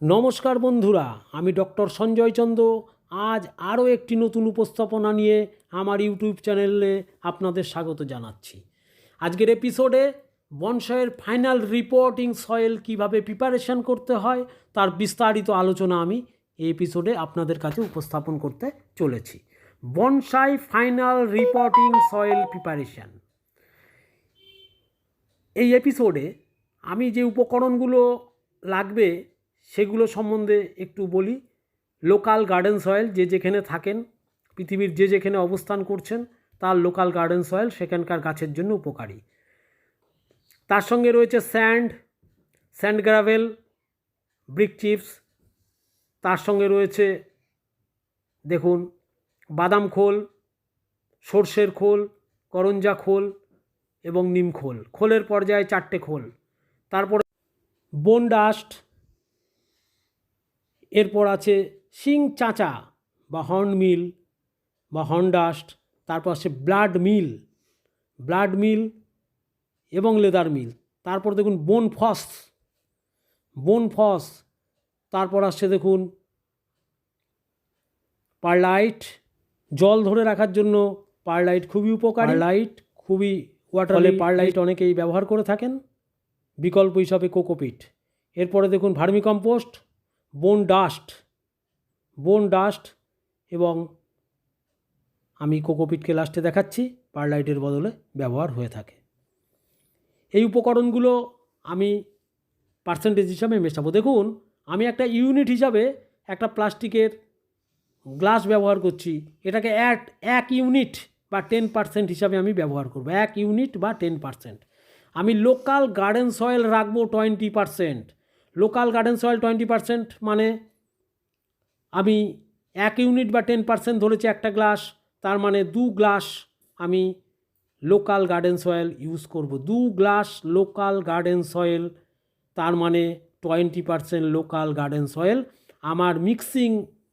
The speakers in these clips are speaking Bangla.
নমস্কার বন্ধুরা, আমি ডক্টর সঞ্জয় চন্দ্র। আজ আরও একটি নতুন উপস্থাপনা নিয়ে আমার ইউটিউব চ্যানেলে আপনাদের স্বাগত জানাচ্ছি। আজকের এপিসোডে বনসাইয়ের ফাইনাল রিপোর্টিং সয়েল কিভাবে প্রিপারেশন করতে হয় তার বিস্তারিত আলোচনা আমি এই এপিসোডে আপনাদের কাছে উপস্থাপন করতে চলেছি। Bonsai final reporting soil preparation. এই এপিসোডে আমি যে উপকরণগুলো লাগবে সেগুলো সম্বন্ধে একটু বলি। লোকাল গার্ডেন সয়েল, যে যেখানে থাকেন, পৃথিবীর যে যেখানে অবস্থান করছেন তার লোকাল গার্ডেন সয়েল সেখানকার গাছের জন্য উপকারী। তার সঙ্গে রয়েছে স্যান্ড গ্রাভেল, ব্রিক চিপস। তার সঙ্গে রয়েছে দেখুন বাদাম খোল, সর্ষের খোল, করঞ্জা খোল এবং নিম খোল। খোলের পর্যায়ে 4টে খোল। তারপরে বোন ডাস্ট, এরপর আছে শিং চাঁচা বা হর্ন মিল বা হর্ন ডাস্ট। তারপর আছে ব্লাড মিল এবং লেদার মিল। তারপর দেখুন বোন ফস। তারপর আসছে দেখুন পারলাইট। জল ধরে রাখার জন্য পারলাইট খুবই উপকারী। পারলাইট অনেকেই ব্যবহার করে থাকেন বিকল্প হিসাবে কোকোপিট। এরপরে দেখুন ভার্মিকম্পোস্ট, বোন ডাস্ট এবং আমি কোকোপিটকে লাস্টে দেখাচ্ছি, পারলাইটের বদলে ব্যবহার হয়ে থাকে। এই উপকরণগুলো আমি পার্সেন্টেজ হিসাবে মেশাবো। দেখুন আমি একটা ইউনিট হিসাবে একটা প্লাস্টিকের গ্লাস ব্যবহার করছি। এটাকে 1 ইউনিট বা 10% হিসাবে আমি ব্যবহার করব। 1 ইউনিট বা 10%। আমি লোকাল গার্ডেন সয়েল রাখবো 20%। লোকাল গার্ডেন সয়েল 20% মানে আমি 1 ইউনিট বা 10% ধরেছি একটা গ্লাস, তার মানে 2 গ্লাস আমি লোকাল গার্ডেন সয়েল ইউজ করব। 2 গ্লাস লোকাল গার্ডেন সয়েল, তার মানে 20% লোকাল গার্ডেন সয়েল আমার মিক্সিং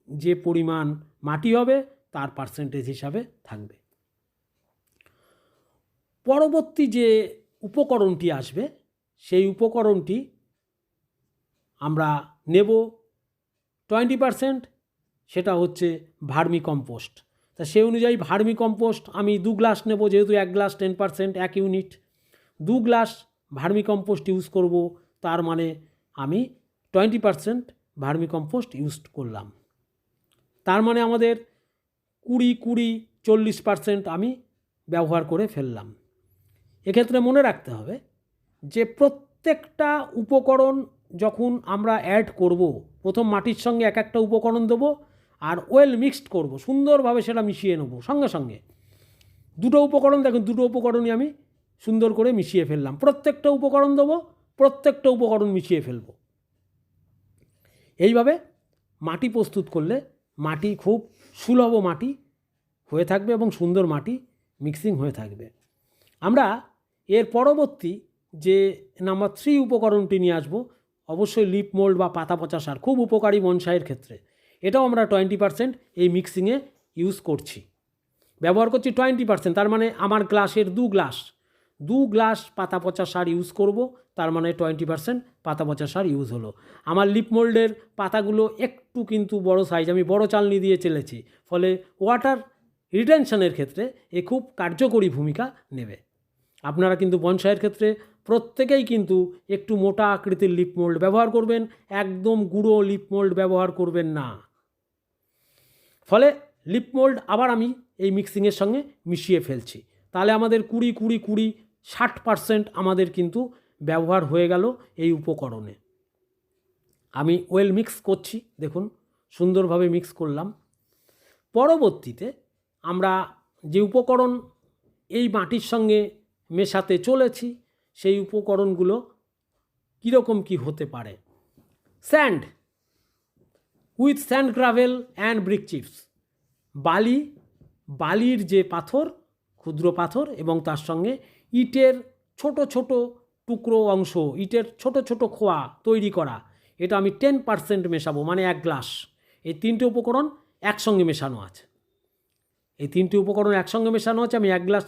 যে পরিমাণ মাটি হবে তার পার্সেন্টেজ হিসাবে থাকবে। পরবর্তী যে উপকরণটি আসবে সেই উপকরণটি আমরা নেব 20%, সেটা হচ্ছে ভার্মি কম্পোস্ট। তা সেই অনুযায়ী ভার্মি কম্পোস্ট আমি 2 গ্লাস নেব, যেহেতু 1 glass 10%, 1 unit. 2 glass vermi compost use করব, তার মানে আমি 20% ভার্মি কম্পোস্ট ইউজ করলাম। তার মানে আমাদের 20-40% আমি ব্যবহার করে ফেললাম। এক্ষেত্রে মনে রাখতে হবে যে প্রত্যেকটা উপকরণ যখন আমরা অ্যাড করব, প্রথম মাটির সঙ্গে একটা উপকরণ দেবো আর ওয়েল মিক্সড করব, সুন্দরভাবে সেটা মিশিয়ে নেব। সঙ্গে সঙ্গে দুটো উপকরণ, দেখুন দুটো উপকরণই আমি সুন্দর করে মিশিয়ে ফেললাম। প্রত্যেকটা উপকরণ দেবো, প্রত্যেকটা উপকরণ মিশিয়ে ফেলব। এইভাবে মাটি প্রস্তুত করলে মাটি খুব সুলভ মাটি হয়ে থাকবে এবং সুন্দর মাটি মিক্সিং হয়ে থাকবে। আমরা এর পরবর্তী যে নাম্বার 3 উপকরণটি নিয়ে আসবো, অবশ্যই লিপ মোল্ড বা পাতা পচা সার, খুব উপকারী বনসাইয়ের ক্ষেত্রে। এটাও আমরা 20% এই মিক্সিংয়ে ইউজ করছি, ব্যবহার করছি 20%। তার মানে আমার গ্লাসের 2 গ্লাস পাতা পচা সার ইউজ করব, তার মানে 20% পাতা পচা সার ইউজ হলো। আমার লিপ মোল্ডের পাতাগুলো একটু কিন্তু বড় সাইজ, আমি বড় চালনি দিয়ে চেলেছি, ফলে ওয়াটার রিটেনশনের ক্ষেত্রে এ খুব কার্যকরী ভূমিকা নেবে। আপনারা কিন্তু বনসাইয়ের ক্ষেত্রে প্রত্যেকেই কিন্তু একটু মোটা আকৃতির লিপ মোল্ড ব্যবহার করবেন, একদম গুঁড়ো লিপ মোল্ড ব্যবহার করবেন না। ফলে লিপ মোল্ড আবার আমি এই মিক্সিংয়ের সঙ্গে মিশিয়ে ফেলছি, তাহলে আমাদের 20-60% আমাদের কিন্তু ব্যবহার হয়ে গেল এই উপকরণে। আমি ওয়েল মিক্স করছি, দেখুন সুন্দরভাবে মিক্স করলাম। পরবর্তীতে আমরা যে উপকরণ এই মাটির সঙ্গে মেশাতে চলেছি সেই উপকরণগুলো কীরকম কি হতে পারে। Sand gravel and brick chips. বালির যে পাথর, ক্ষুদ্র পাথর, এবং তার সঙ্গে ইটের ছোট ছোট টুকরো অংশ, ইটের ছোট ছোট খোয়া তৈরি করা, এটা আমি 10% মেশাবো, মানে 1 গ্লাস। এই 3টে উপকরণ একসঙ্গে মেশানো আছে। আমি 1 গ্লাস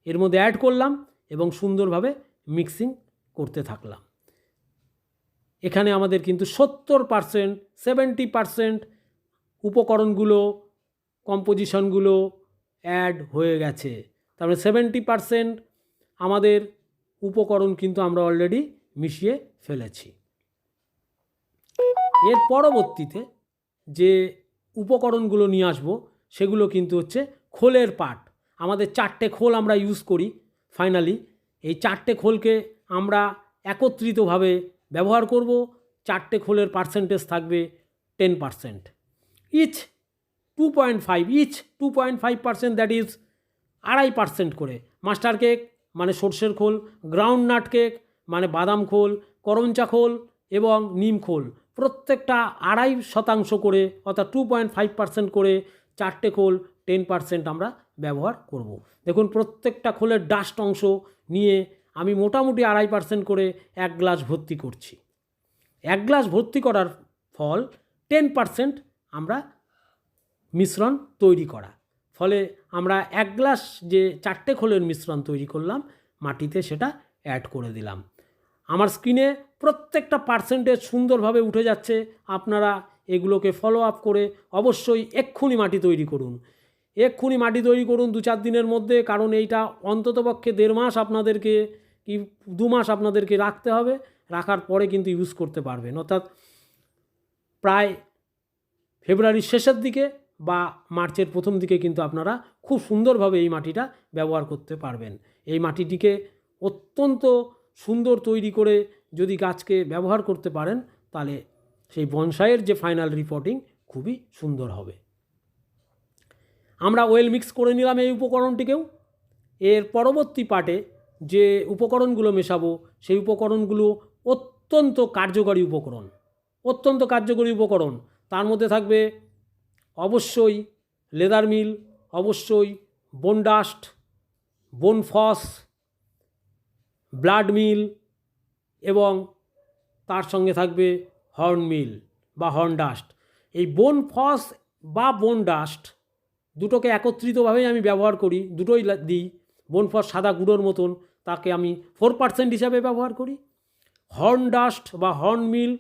এর মধ্যে অ্যাড করলাম এবং সুন্দরভাবে মিক্সিং করতে থাকলাম। এখানে আমাদের কিন্তু 70%, 70% উপকরণগুলো, কম্পোজিশনগুলো অ্যাড হয়ে গেছে। তারপরে 70% আমাদের উপকরণ কিন্তু আমরা অলরেডি মিশিয়ে ফেলেছি। এর পরবর্তীতে যে উপকরণগুলো নিয়ে আসবো সেগুলো কিন্তু হচ্ছে খোলের পার্ট। আমাদের 4টে খোল আমরা ইউজ করি ফাইনালি। এই 4টে খোলকে আমরা একত্রিতভাবে ব্যবহার করব। 4টে খোলের পার্সেন্টেজ থাকবে 10%, ইচ 2.5%, দ্যাট ইজ 2.5% করে। মাস্টার কেক মানে সর্ষের খোল, গ্রাউন্ড নাট কেক মানে বাদাম খোল, করঞ্চা খোল এবং নিম খোল প্রত্যেকটা 2.5% করে, অর্থাৎ 2.5% করে 4টে খোল 10% আমরা ব্যবহার করব। দেখুন প্রত্যেকটা খোলের ডাস্ট অংশ নিয়ে আমি মোটামুটি 2.5% করে 1 গ্লাস ভর্তি করছি। 1 গ্লাস ভর্তি করার ফল 10% আমরা মিশ্রণ তৈরি করা। ফলে আমরা 1 গ্লাস যে 4টে খোলের মিশ্রণ তৈরি করলাম মাটিতে সেটা অ্যাড করে দিলাম। আমার স্ক্রিনে প্রত্যেকটা পার্সেন্টেজ সুন্দরভাবে উঠে যাচ্ছে। আপনারা এগুলোকে ফলো আপ করে অবশ্যই এক্ষুনি মাটি তৈরি করুন। এক্ষুনি মাটি তৈরি করুন 2-4 দিনের মধ্যে, কারণ এইটা অন্ততপক্ষে 1.5 মাস আপনাদেরকে কি 2 মাস আপনাদেরকে রাখতে হবে। রাখার পরে কিন্তু ইউজ করতে পারবেন, অর্থাৎ প্রায় ফেব্রুয়ারির শেষের দিকে বা মার্চের প্রথম দিকে কিন্তু আপনারা খুব সুন্দরভাবে এই মাটিটা ব্যবহার করতে পারবেন। এই মাটিটিকে অত্যন্ত সুন্দর তৈরি করে যদি গাছকে ব্যবহার করতে পারেন তাহলে সেই বনসাইয়ের যে ফাইনাল রিপোর্টিং খুবই সুন্দর হবে। আমরা ওয়েল মিক্স করে নিলাম এই উপকরণটিকেও। এর পরবর্তী পার্টে যে উপকরণগুলো মেশাবো সেই উপকরণগুলো অত্যন্ত কার্যকরী উপকরণ। তার মধ্যে থাকবে অবশ্যই লেদার মিল, অবশ্যই বোন ডাস্ট, বোন ফস, ব্লাড মিল এবং তার সঙ্গে থাকবে হর্ন মিল বা হর্ন ডাস্ট। এই বোন ফস বা বোন ডাস্ট দুটোকে একত্রিতভাবেই আমি ব্যবহার করি, দুটোই দিই। বোন ফস সাদা গুঁড়োর মতন, তাকে আমি 4% হিসাবে ব্যবহার করি। হর্ন ডাস্ট বা হর্ন মিল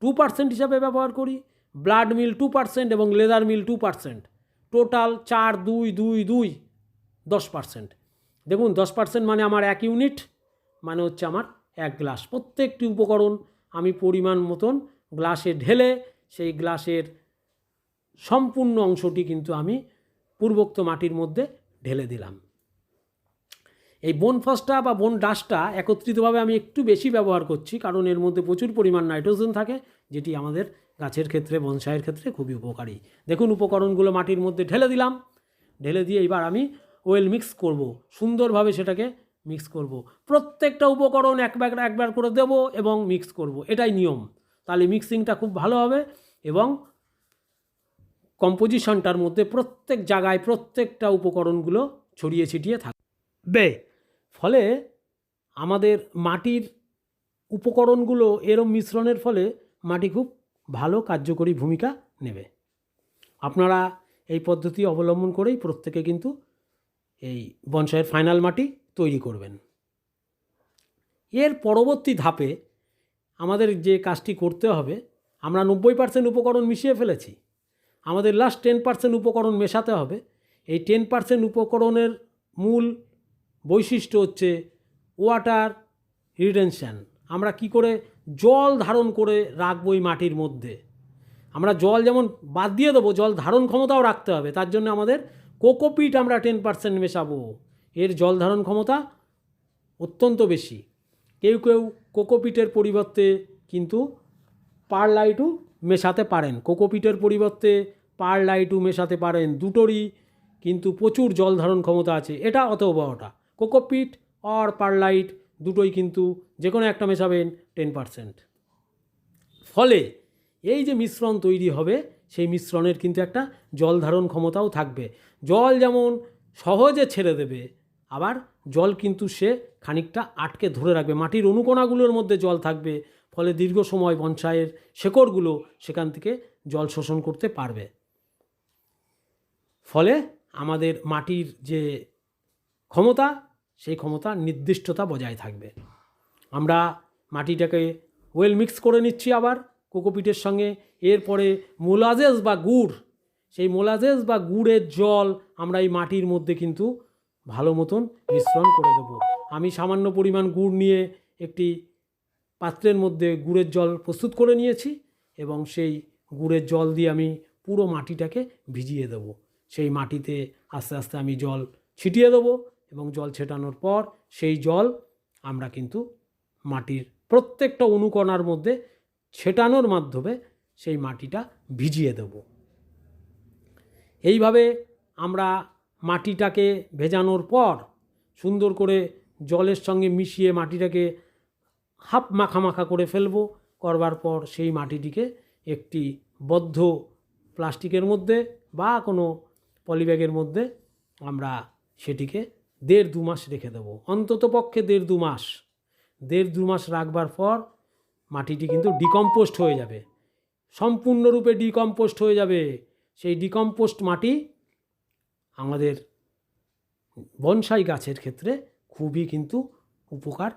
2% হিসাবে ব্যবহার করি। ব্লাড মিল 2% এবং লেদার মিল 2%। টোটাল 4, 2, 2, 2, 10%। দেখুন 10% মানে আমার 1 ইউনিট, মানে হচ্ছে আমার 1 গ্লাস। প্রত্যেকটি উপকরণ আমি পরিমাণ মতন গ্লাসে ঢেলে সেই গ্লাসের সম্পূর্ণ অংশটি কিন্তু আমি পূর্বোক্ত মাটির মধ্যে ঢেলে দিলাম। এই বোন ফসটা বা বোন ডাস্টটা একত্রিতভাবে আমি একটু বেশি ব্যবহার করছি, কারণ এর মধ্যে প্রচুর পরিমাণ নাইট্রোজেন থাকে, যেটি আমাদের গাছের ক্ষেত্রে, বনসাইয়ের ক্ষেত্রে খুবই উপকারী। দেখুন উপকরণগুলো মাটির মধ্যে ঢেলে দিলাম। ঢেলে দিয়ে এবার আমি ওয়েল মিক্স করব, সুন্দরভাবে সেটাকে মিক্স করব। প্রত্যেকটা উপকরণ একবার করে দেব এবং মিক্স করব, এটাই নিয়ম। তাহলে মিক্সিংটা খুব ভালো হবে এবং কম্পোজিশনটার মধ্যে প্রত্যেক জায়গায় প্রত্যেকটা উপকরণগুলো ছড়িয়ে ছিটিয়ে থাকবে। ফলে আমাদের মাটির উপকরণগুলো এরম মিশ্রণের ফলে মাটি খুব ভালো কার্যকরী ভূমিকা নেবে। আপনারা এই পদ্ধতি অবলম্বন করেই প্রত্যেকে কিন্তু এই বনসাইয়ের ফাইনাল মাটি তৈরি করবেন। এর পরবর্তী ধাপে আমাদের যে কাজটি করতে হবে, আমরা 90% উপকরণ মিশিয়ে ফেলেছি, আমাদের লাস্ট 10% উপকরণ মেশাতে হবে। এই 10% উপকরণের মূল বৈশিষ্ট্য হচ্ছে ওয়াটার রিটেনশন। আমরা কি করে জল ধারণ করে রাখবো এই মাটির মধ্যে। আমরা জল যেমন বাদ দিয়ে দেবো, জল ধারণ ক্ষমতাও রাখতে হবে। তার জন্য আমাদের কোকোপিট আমরা 10% মেশাবো। এর জল ধারণ ক্ষমতা অত্যন্ত বেশি। কেউ কেউ কোকোপিটের পরিবর্তে কিন্তু পারলাইটও মেশাতে পারেন। কোকোপিটের পরিবর্তে পারলাইটও মেশাতে পারেন। দুটোরই কিন্তু প্রচুর জল ধারণ ক্ষমতা আছে, এটা অথবা ওটা। কোকোপিট আর পারলাইট দুটোই কিন্তু যে কোনো একটা মেশাবেন 10%। ফলে এই যে মিশ্রণ তৈরি হবে সেই মিশ্রণের কিন্তু একটা জল ধারণ ক্ষমতাও থাকবে। জল যেমন সহজে ছেড়ে দেবে, আবার জল কিন্তু সে খানিকটা আটকে ধরে রাখবে। মাটির অনুকণাগুলোর মধ্যে জল থাকবে, ফলে দীর্ঘ সময় বনসাইয়ের শেকড়গুলো সেখান থেকে জল শোষণ করতে পারবে। ফলে আমাদের মাটির যে ক্ষমতা, সেই ক্ষমতা নির্দিষ্টতা বজায় থাকবে। আমরা মাটিটাকে ওয়েল মিক্স করে নিচ্ছি আবার কোকোপিটের সঙ্গে। এরপরে মোলাজেস বা গুড়, সেই মোলাজেস বা গুড়ের জল আমরা এই মাটির মধ্যে কিন্তু ভালো মতন মিশ্রণ করে দেবো। আমি সামান্য পরিমাণ গুড় নিয়ে একটি পাত্রের মধ্যে গুড়ের জল প্রস্তুত করে নিয়েছি এবং সেই গুড়ের জল দিয়ে আমি পুরো মাটিটাকে ভিজিয়ে দেব। সেই মাটিতে আস্তে আস্তে আমি জল ছিটিয়ে দেবো এবং জল ছেটানোর পর সেই জল আমরা কিন্তু মাটির প্রত্যেকটা অনুকণার মধ্যে ছেটানোর মাধ্যমে সেই মাটিটা ভিজিয়ে দেব। এইভাবে আমরা মাটিটাকে ভেজানোর পর সুন্দর করে জলের সঙ্গে মিশিয়ে মাটিটাকে হাফ মাখা মাখা করে ফেলবো। করবার পর সেই মাটিটিকে একটি বদ্ধ প্লাস্টিকের মধ্যে বা কোনো পলিব্যাগের মধ্যে আমরা সেটিকে 1.5-2 মাস রেখে দেবো, অন্তত পক্ষে 1.5-2 মাস। 1.5-2 মাস রাখবার পর মাটিটি কিন্তু ডিকম্পোস্ট হয়ে যাবে, সম্পূর্ণরূপে ডিকম্পোস্ট হয়ে যাবে। সেই ডিকম্পোস্ট মাটি আমাদের বনসাই গাছের ক্ষেত্রে খুবই কিন্তু উপকার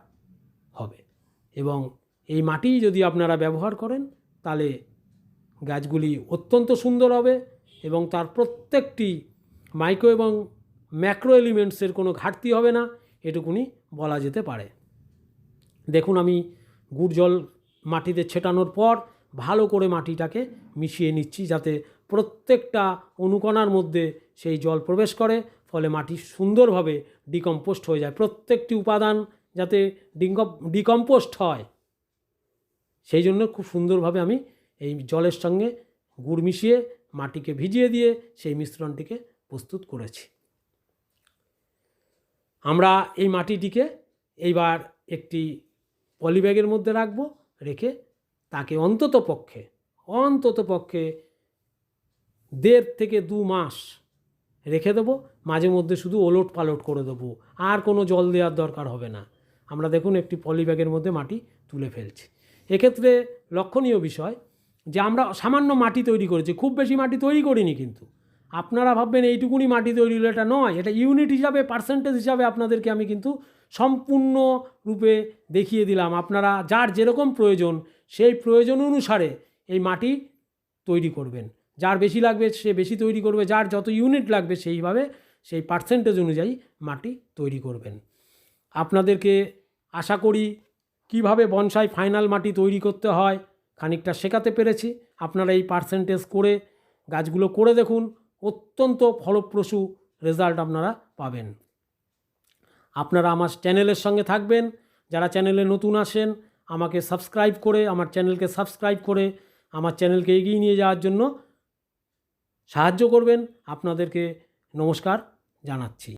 হবে এবং এই মাটি যদি আপনারা ব্যবহার করেন তাহলে গাছগুলি অত্যন্ত সুন্দর হবে এবং তার প্রত্যেকটি মাইক্রো এবং ম্যাক্রো এলিমেন্টসের কোনো ঘাটতি হবে না, এটুকুনি বলা যেতে পারে। দেখুন আমি গুড় জল মাটিতে ছেটানোর পর ভালো করে মাটিটাকে মিশিয়ে নিচ্ছি যাতে প্রত্যেকটা অনুকণার মধ্যে সেই জল প্রবেশ করে, ফলে মাটি সুন্দরভাবে ডিকম্পোস্ট হয়ে যায়। প্রত্যেকটি উপাদান যাতে ডিকম্পোস্ট হয় সেই জন্য খুব সুন্দরভাবে আমি এই জলের সঙ্গে গুড় মিশিয়ে মাটিকে ভিজিয়ে দিয়ে সেই মিশ্রণটিকে প্রস্তুত করেছি। আমরা এই মাটিটিকে এইবার একটি পলিব্যাগের মধ্যে রাখবো, রেখে তাকে অন্তত পক্ষে 1.5-2 মাস রেখে দেবো। মাঝে মধ্যে শুধু ওলট পালট করে দেবো, আর কোনো জল দেওয়ার দরকার হবে না। আমরা দেখুন একটি পলিব্যাগের মধ্যে মাটি তুলে ফেলছি। এক্ষেত্রে লক্ষণীয় বিষয় যে আমরা সামান্য মাটি তৈরি করেছি, খুব বেশি মাটি তৈরি করিনি। কিন্তু আপনারা ভাববেন এইটুকুনি মাটি তৈরি হলো, এটা নয়। এটা ইউনিট হিসাবে, পার্সেন্টেজ হিসাবে আপনাদেরকে আমি কিন্তু সম্পূর্ণ রূপে দেখিয়ে দিলাম। আপনারা যার যেরকম প্রয়োজন সেই প্রয়োজন অনুসারে এই মাটি তৈরি করবেন। যার বেশি লাগবে সে বেশি তৈরি করবে, যার যত ইউনিট লাগবে সেইভাবে সেই পার্সেন্টেজ অনুযায়ী মাটি তৈরি করবেন। আপনাদেরকে আশা করি কিভাবে বনসাই ফাইনাল মাটি তৈরি করতে হয় খানিকটা শেখাতে পেরেছি। আপনারা এই পার্সেন্টেজ করে গাছগুলো করে দেখুন, অত্যন্ত ফলপ্রসূ রেজাল্ট আপনারা পাবেন। আপনারা আমার চ্যানেলের সঙ্গে থাকবেন। যারা চ্যানেলে নতুন আসেন আমাকে সাবস্ক্রাইব করে, আমার চ্যানেলকে সাবস্ক্রাইব করে আমার চ্যানেলকে এগিয়ে নিয়ে যাওয়ার জন্য সাহায্য করবেন। আপনাদেরকে নমস্কার জানাচ্ছি।